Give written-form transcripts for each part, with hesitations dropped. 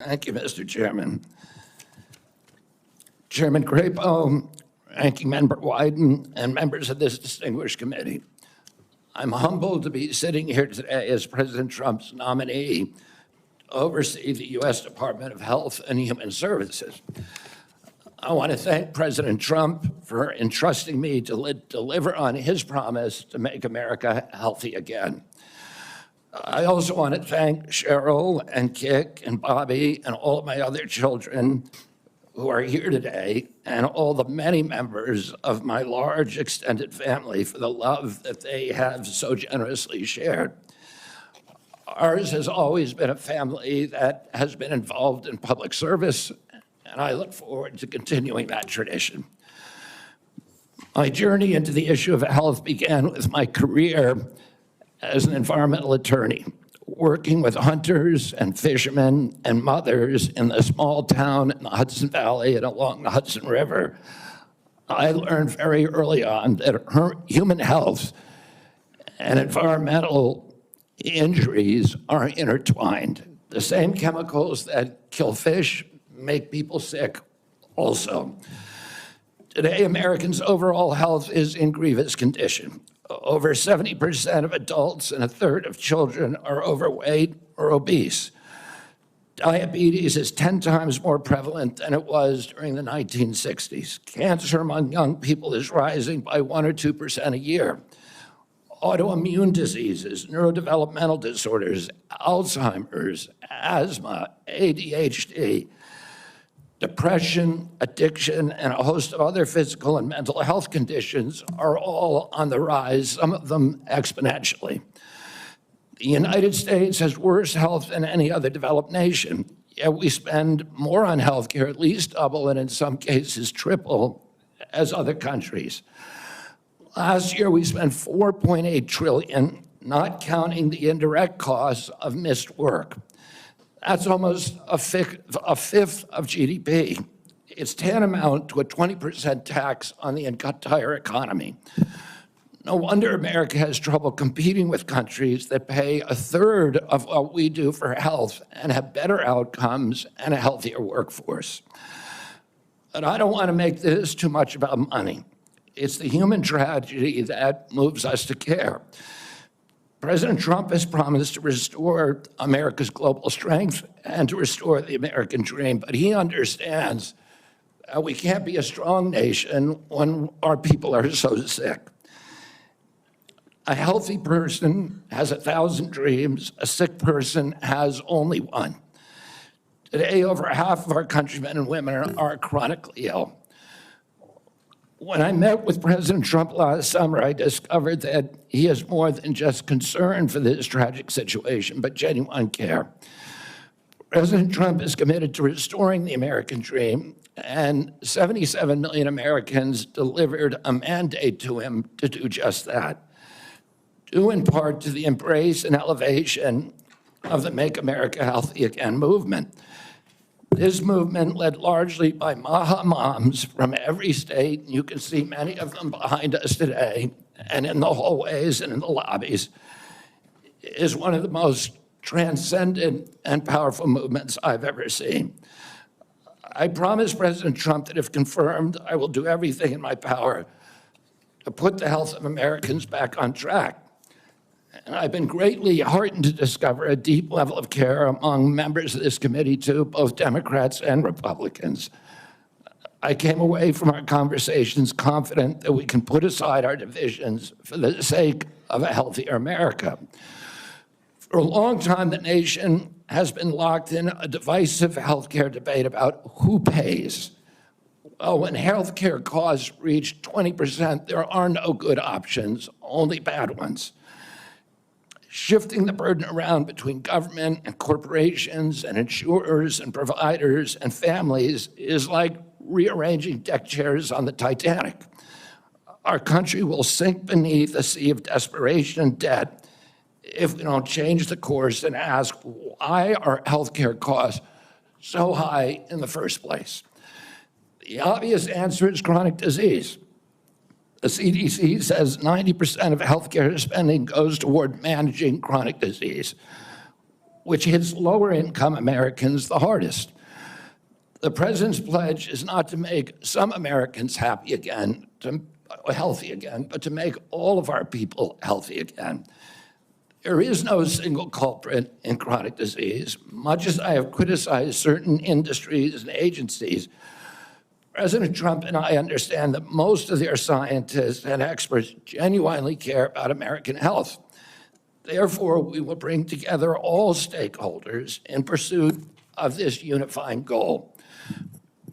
Thank you, Mr. Chairman. Chairman Crapo, Ranking Member Wyden, and members of this distinguished committee. I'm humbled to be sitting here today as President Trump's nominee to oversee the U.S. Department of Health and Human Services. I want to thank President Trump for entrusting me to deliver on his promise to make America healthy again. I also want to thank Cheryl and Kik and Bobby and all of my other children who are here today and all the many members of my large extended family for the love that they have so generously shared. Ours has always been a family that has been involved in public service, and I look forward to continuing that tradition. My journey into the issue of health began with my career as an environmental attorney, working with hunters and fishermen and mothers in the small town in the Hudson Valley and along the Hudson River. I learned very early on that human health and environmental injuries are intertwined. The same chemicals that kill fish make people sick also. Today, Americans' overall health is in grievous condition. Over 70% of adults and a third of children are overweight or obese. Diabetes is 10 times more prevalent than it was during the 1960s. Cancer among young people is rising by 1 or 2% a year. Autoimmune diseases, neurodevelopmental disorders, Alzheimer's, asthma, ADHD, depression, addiction, and a host of other physical and mental health conditions are all on the rise, some of them exponentially. The United States has worse health than any other developed nation, yet we spend more on healthcare, at least double, and in some cases triple, as other countries. Last year, we spent $4.8 trillion, not counting the indirect costs of missed work. That's almost a fifth of GDP. It's tantamount to a 20% tax on the entire economy. No wonder America has trouble competing with countries that pay a third of what we do for health and have better outcomes and a healthier workforce. But I don't want to make this too much about money. It's the human tragedy that moves us to care. President Trump has promised to restore America's global strength and to restore the American dream, but he understands that we can't be a strong nation when our people are so sick. A healthy person has 1,000 dreams, a sick person has only one. Today, over half of our countrymen and women are chronically ill. When I met with President Trump last summer, I discovered that he is more than just concerned for this tragic situation, but genuine care. President Trump is committed to restoring the American dream, and 77 million Americans delivered a mandate to him to do just that, due in part to the embrace and elevation of the Make America Healthy Again movement. This movement, led largely by Maha moms from every state, you can see many of them behind us today, and in the hallways and in the lobbies, is one of the most transcendent and powerful movements I've ever seen. I promise President Trump that if confirmed, I will do everything in my power to put the health of Americans back on track. And I've been greatly heartened to discover a deep level of care among members of this committee, too, both Democrats and Republicans. I came away from our conversations confident that we can put aside our divisions for the sake of a healthier America. For a long time, the nation has been locked in a divisive healthcare debate about who pays. Well, when healthcare costs reach 20%, there are no good options, only bad ones. Shifting the burden around between government and corporations and insurers and providers and families is like rearranging deck chairs on the Titanic. Our country will sink beneath a sea of desperation and debt if we don't change the course and ask why are healthcare costs so high in the first place. The obvious answer is chronic disease. The CDC says 90% of healthcare spending goes toward managing chronic disease. which hits lower-income Americans the hardest. The president's pledge is not to make some Americans healthy again, but to make all of our people healthy again. There is no single culprit in chronic disease. Much as I have criticized certain industries and agencies, President Trump and I understand that most of their scientists and experts genuinely care about American health. Therefore, we will bring together all stakeholders in pursuit of this unifying goal.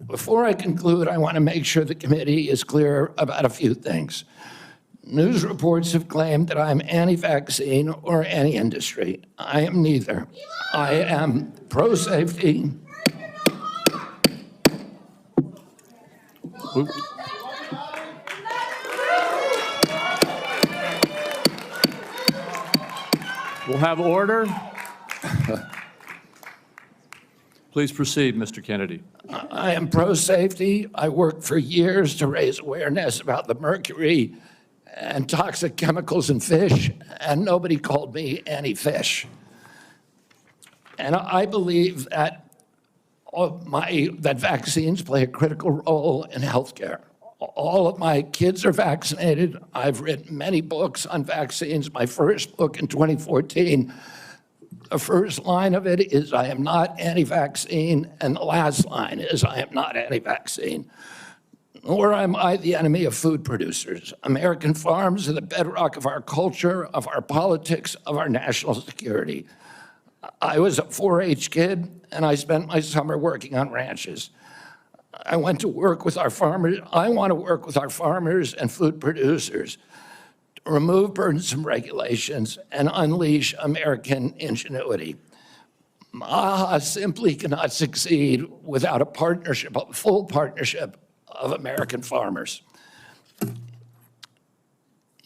Before I conclude, I want to make sure the committee is clear about a few things. News reports have claimed that I'm anti-vaccine or anti-industry. I am neither. I am pro-safety. We'll have order. Please proceed, Mr. Kennedy. I am pro-safety. I worked for years to raise awareness about the mercury and toxic chemicals in fish, and nobody called me anti-fish. And I believe that that vaccines play a critical role in healthcare. All of my kids are vaccinated. I've written many books on vaccines. My first book in 2014, the first line of it is, I am not anti-vaccine, and the last line is, I am not anti-vaccine. Nor am I the enemy of food producers. American farms are the bedrock of our culture, of our politics, of our national security. I was a 4-H kid, and I spent my summer working on ranches. I went to work with our farmers. I want to work with our farmers and food producers to remove burdensome regulations and unleash American ingenuity. MAHA simply cannot succeed without a partnership, a full partnership of American farmers.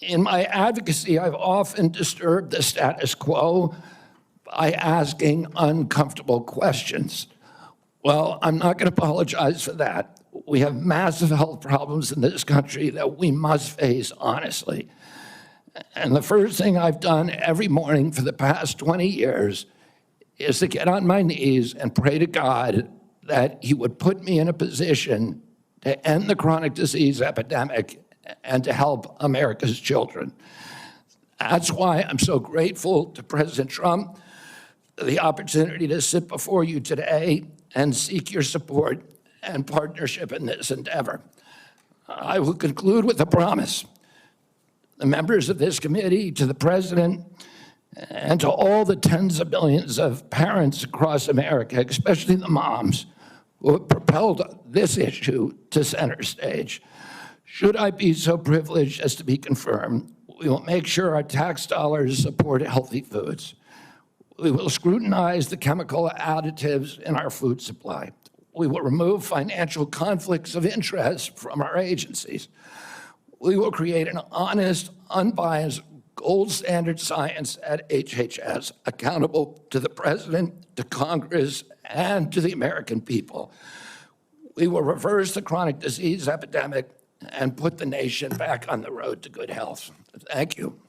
In my advocacy, I've often disturbed the status quo by asking uncomfortable questions. Well, I'm not going to apologize for that. We have massive health problems in this country that we must face honestly. And the first thing I've done every morning for the past 20 years is to get on my knees and pray to God that he would put me in a position to end the chronic disease epidemic and to help America's children. That's why I'm so grateful to President Trump for the opportunity to sit before you today and seek your support and partnership in this endeavor. I will conclude with a promise. The members of this committee, to the president, and to all the tens of millions of parents across America, especially the moms, who have propelled this issue to center stage. Should I be so privileged as to be confirmed, we will make sure our tax dollars support healthy foods. We will scrutinize the chemical additives in our food supply. We will remove financial conflicts of interest from our agencies. We will create an honest, unbiased, gold standard science at HHS, accountable to the president, to Congress, and to the American people. We will reverse the chronic disease epidemic and put the nation back on the road to good health. Thank you.